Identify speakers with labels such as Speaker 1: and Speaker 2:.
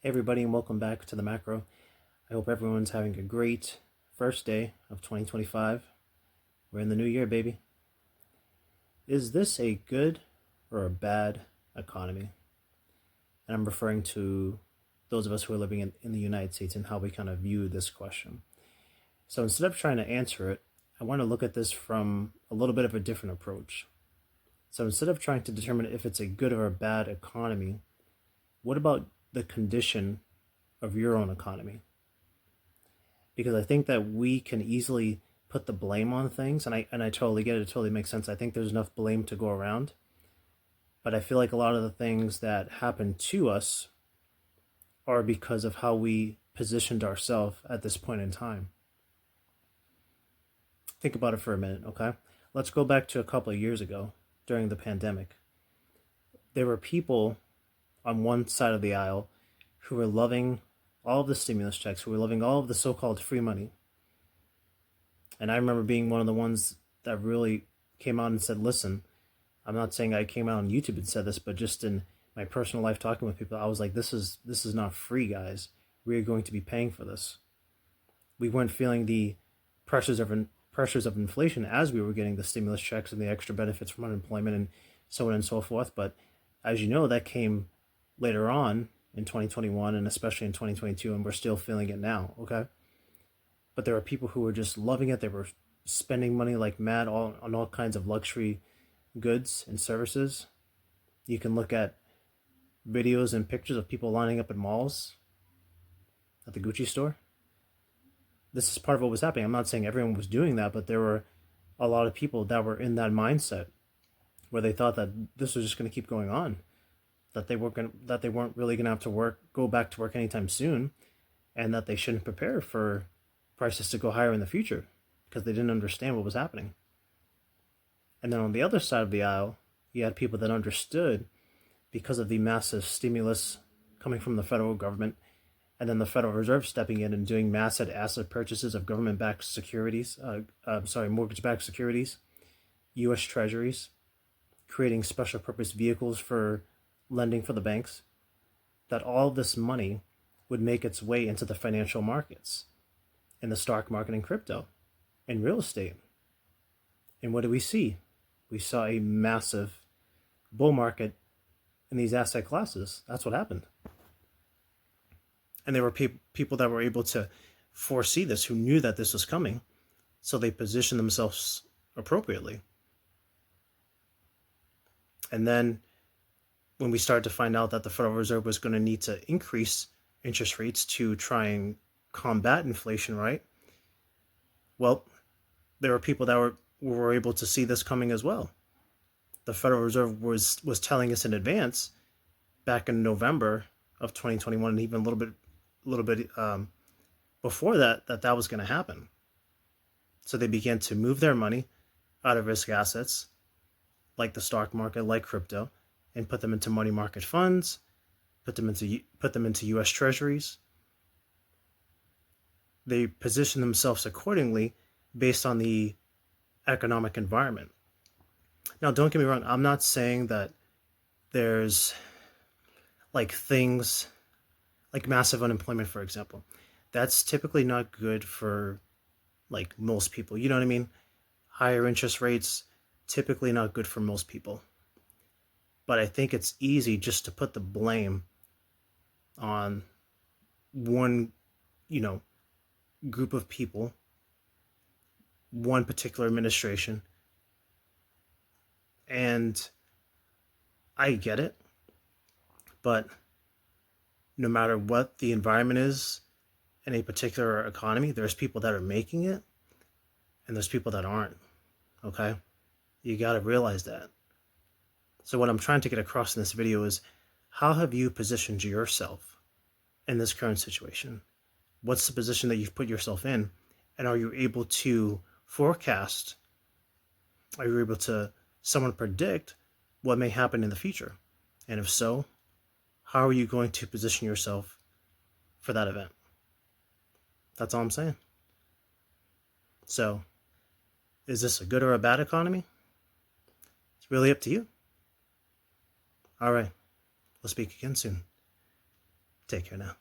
Speaker 1: Hey everybody, and welcome back to the macro. I hope everyone's having a great first day of 2025. We're in the new year, baby. Is this a good or a bad economy? And I'm referring to those of us who are living in the United States and how we kind of view this question. So instead of trying to answer it, I want to look at this from a little bit of a different approach. So instead of trying to determine if it's a good or a bad economy, what about the condition of your own economy? Because I think that we can easily put the blame on things, and I totally get it. It totally makes sense. I think there's enough blame to go around, but I feel like a lot of the things that happen to us are because of how we positioned ourselves at this point in time. Think about it for a minute, okay? Let's go back to a couple of years ago during the pandemic. There were people on one side of the aisle who were loving all of the stimulus checks, who were loving all of the so-called free money. And I remember being one of the ones that really came out and said, listen, I'm not saying I came out on YouTube and said this, but just in my personal life talking with people, I was like, this is not free, guys. We are going to be paying for this. We weren't feeling the pressures of inflation as we were getting the stimulus checks and the extra benefits from unemployment and so on and so forth. But as you know, that came later on in 2021 and especially in 2022, and we're still feeling it now, okay? But there are people who were just loving it. They were spending money like mad on all kinds of luxury goods and services. You can look at videos and pictures of people lining up at malls, at the Gucci store. This is part of what was happening. I'm not saying everyone was doing that, but there were a lot of people that were in that mindset where they thought that this was just going to keep going on, that they weren't really going to have to go back to work anytime soon, and that they shouldn't prepare for prices to go higher in the future because they didn't understand what was happening. And then on the other side of the aisle, you had people that understood because of the massive stimulus coming from the federal government, and then the Federal Reserve stepping in and doing massive asset purchases of government-backed securities, mortgage-backed securities, U.S. Treasuries, creating special purpose vehicles for lending for the banks, that all this money would make its way into the financial markets, in the stock market and crypto, and real estate. And what do we see? We saw a massive bull market in these asset classes. That's what happened. And there were people that were able to foresee this, who knew that this was coming, so they positioned themselves appropriately. And then when we started to find out that the Federal Reserve was going to need to increase interest rates to try and combat inflation, right? Well, there were people that were able to see this coming as well. The Federal Reserve was telling us in advance back in November of 2021, and even a little bit before that was going to happen. So they began to move their money out of risk assets like the stock market, like crypto, and put them into money market funds, put them into U.S. Treasuries. They position themselves accordingly based on the economic environment. Now, don't get me wrong. I'm not saying that there's like things like massive unemployment, for example. That's typically not good for like most people. You know what I mean? Higher interest rates, typically not good for most people. But I think it's easy just to put the blame on one, group of people, one particular administration. And I get it, but no matter what the environment is in a particular economy, there's people that are making it and there's people that aren't, okay? You got to realize that. So what I'm trying to get across in this video is, how have you positioned yourself in this current situation? What's the position that you've put yourself in? And are you able to forecast? Are you able to somewhat predict what may happen in the future? And if so, how are you going to position yourself for that event? That's all I'm saying. So, is this a good or a bad economy? It's really up to you. All right. We'll speak again soon. Take care now.